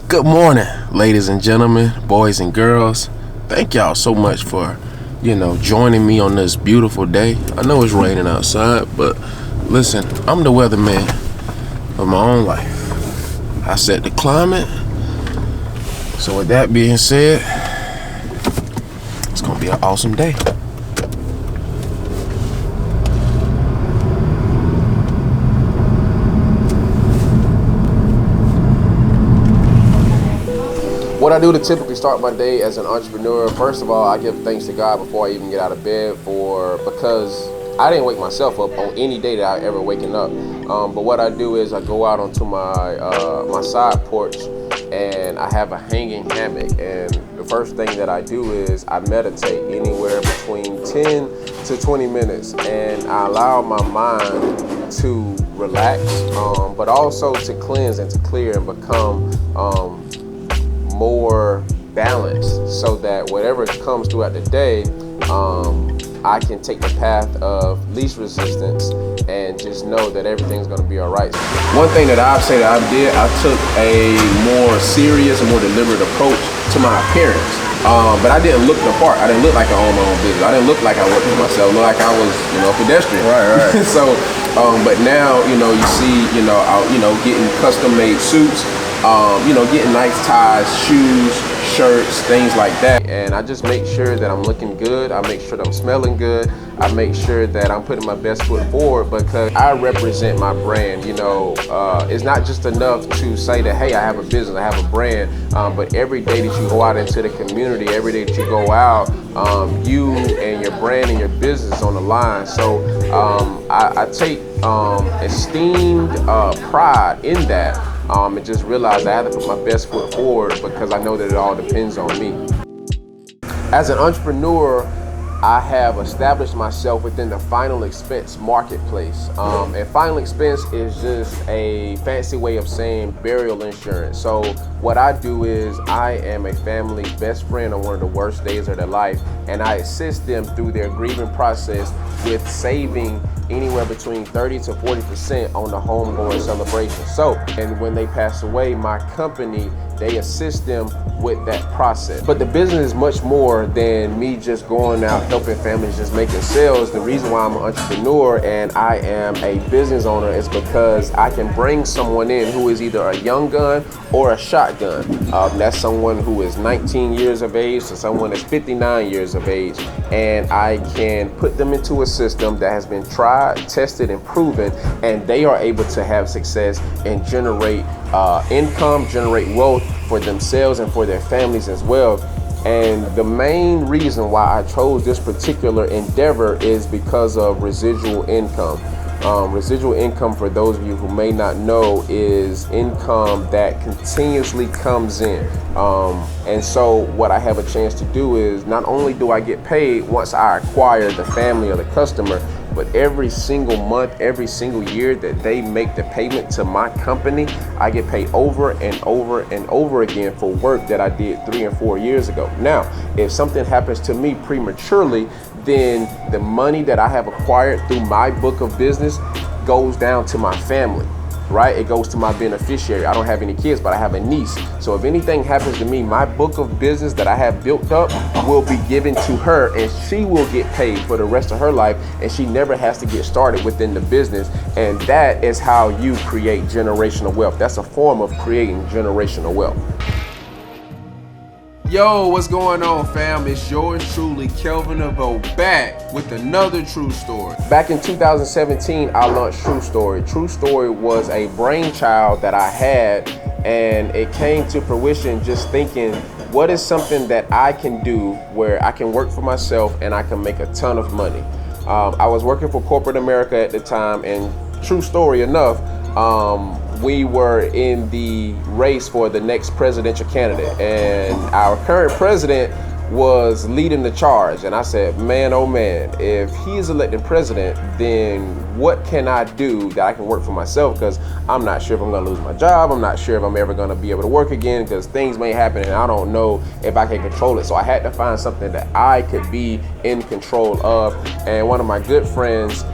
Good morning, ladies and gentlemen, boys and girls. Thank y'all so much for, joining me on this beautiful day. I know it's raining outside, but listen, I'm the weatherman of my own life. I set the climate. So with that being said, it's gonna be an awesome day. What I do to typically start my day as an entrepreneur, first of all, I give thanks to God before I even get out of bed because I didn't wake myself up on any day that I ever waken up. But what I do is I go out onto my side porch and I have a hanging hammock. And the first thing that I do is I meditate anywhere between 10 to 20 minutes, and I allow my mind to relax, but also to cleanse and to clear and become more balanced, so that whatever comes throughout the day, I can take the path of least resistance and just know that everything's gonna be all right. One thing that I'd say that I did, I took a more serious and more deliberate approach to my appearance. But I didn't look the part. I didn't look like I owned my own business. I didn't look like I worked for myself. I looked like I was, a pedestrian. Right. So, but now, you see, out, getting custom-made suits. Getting nice ties, shoes, shirts, things like that. And I just make sure that I'm looking good. I make sure that I'm smelling good. I make sure that I'm putting my best foot forward because I represent my brand. It's not just enough to say that, hey, I have a business, I have a brand, but every day that you go out into the community, every day that you go out, you and your brand and your business is on the line. So I take esteemed pride in that. And just realize I have to put my best foot forward because I know that it all depends on me. As an entrepreneur, I have established myself within the final expense marketplace. And final expense is just a fancy way of saying burial insurance. So what I do is I am a family best friend on one of the worst days of their life, and I assist them through their grieving process with saving anywhere between 30 to 40% on the homegoing celebration. So, and when they pass away, my company, they assist them with that process. But the business is much more than me just going out helping families just making sales. The reason why I'm an entrepreneur and I am a business owner is because I can bring someone in who is either a young gun or a shotgun. That's someone who is 19 years of age to someone that's 59 years of age. And I can put them into a system that has been tried, tested, and proven, and they are able to have success and generate income, generate wealth for themselves and for their families as well. And the main reason why I chose this particular endeavor is because of residual income. Residual income, for those of you who may not know, is income that continuously comes in. And so what I have a chance to do is not only do I get paid once I acquire the family or the customer, but every single month, every single year that they make the payment to my company, I get paid over and over and over again for work that I did 3 and 4 years ago. Now, if something happens to me prematurely, then the money that I have acquired through my book of business goes down to my family, right? It goes to my beneficiary. I don't have any kids, but I have a niece. So if anything happens to me, my book of business that I have built up will be given to her, and she will get paid for the rest of her life, and she never has to get started within the business. And that is how you create generational wealth. That's a form of creating generational wealth. Yo, what's going on, fam? It's yours truly, Kelvin Deveaux, back with another True Story. Back in 2017, I launched TrueStory. TrueStory was a brainchild that I had, and it came to fruition just thinking, what is something that I can do where I can work for myself and I can make a ton of money? I was working for corporate America at the time, and true story enough, we were in the race for the next presidential candidate, and our current president was leading the charge. And I said, man, oh man, if he is elected president, then what can I do that I can work for myself? Because I'm not sure if I'm gonna lose my job. I'm not sure if I'm ever gonna be able to work again, because things may happen and I don't know if I can control it. So I had to find something that I could be in control of. And one of my good friends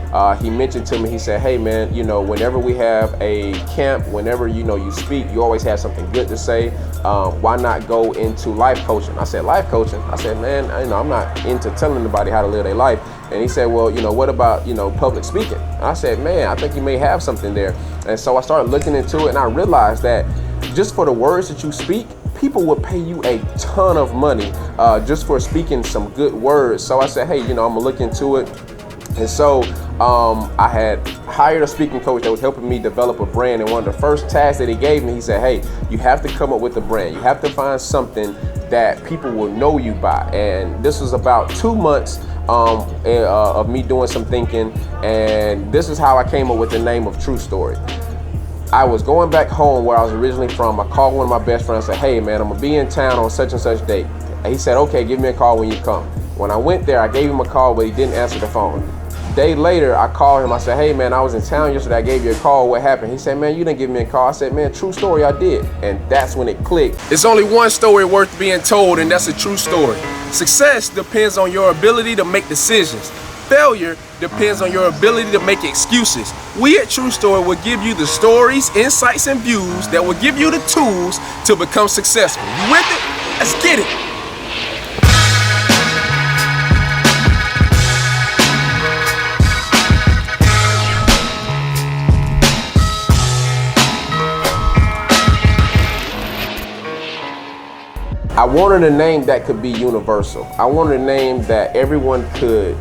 he mentioned to me, he said, hey man, you know, whenever we have a camp, whenever, you know, you speak, you always have something good to say. Why not go into life coaching? I said, life coaching? I said, man, you know, I'm not into telling anybody how to live their life. And he said, well, you know, what about, you know, public speaking? And I said, man, I think you may have something there. And so I started looking into it, and I realized that just for the words that you speak, people would pay you a ton of money just for speaking some good words. So I said, hey, you know, I'm gonna look into it. And so I had hired a speaking coach that was helping me develop a brand. And one of the first tasks that he gave me, he said, hey, you have to come up with a brand. You have to find something that people will know you by. And this was about 2 months of me doing some thinking. And this is how I came up with the name of TrueStory. I was going back home where I was originally from. I called one of my best friends and said, hey man, I'm gonna be in town on such and such date. And he said, okay, give me a call when you come. When I went there, I gave him a call, but he didn't answer the phone. A day later, I called him. I said, hey man, I was in town yesterday. I gave you a call. What happened? He said, man, you didn't give me a call. I said, man, true story, I did. And that's when it clicked. There's only one story worth being told, and that's a true story. Success depends on your ability to make decisions. Failure depends on your ability to make excuses. We at TrueStory will give you the stories, insights, and views that will give you the tools to become successful. You with it? Let's get it. I wanted a name that could be universal. I wanted a name that everyone could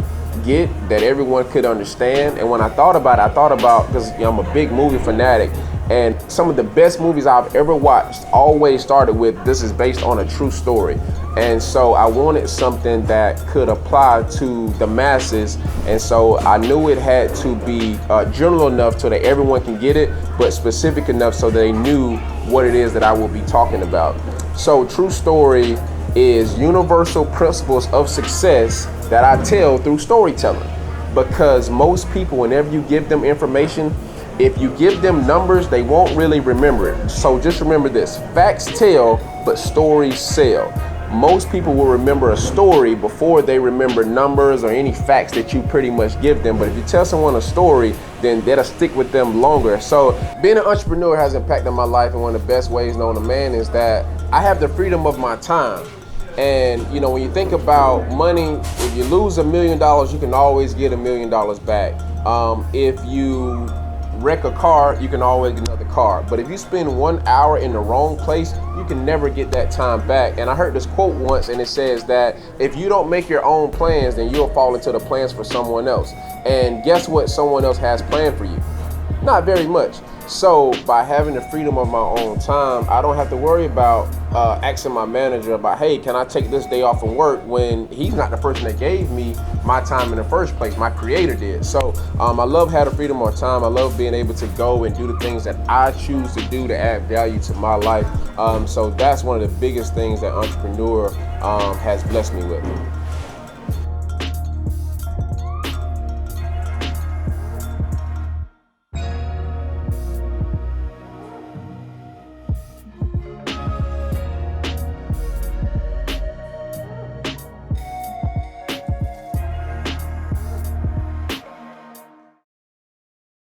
get, that everyone could understand. And when I thought about it, because you know, I'm a big movie fanatic, and some of the best movies I've ever watched always started with, this is based on a true story. And so I wanted something that could apply to the masses. And so I knew it had to be general enough so that everyone can get it, but specific enough so they knew what it is that I will be talking about. So TrueStory is universal principles of success that I tell through storytelling. Because most people, whenever you give them information, if you give them numbers, they won't really remember it. So just remember this: facts tell, but stories sell. Most people will remember a story before they remember numbers or any facts that you pretty much give them. But if you tell someone a story, then that'll stick with them longer. So being an entrepreneur has impacted my life, and one of the best ways known to man is that I have the freedom of my time. And you know, when you think about money, if you lose $1 million, you can always get $1 million back. If you wreck a car, you can always get another car. But if you spend 1 hour in the wrong place, you can never get that time back. And I heard this quote once, and it says that if you don't make your own plans, then you'll fall into the plans for someone else. And guess what someone else has planned for you? Not very much. So by having the freedom of my own time, I don't have to worry about asking my manager about, hey, can I take this day off from work, when he's not the person that gave me my time in the first place. My creator did. So I love having the freedom of time. I love being able to go and do the things that I choose to do to add value to my life. So that's one of the biggest things that entrepreneur has blessed me with.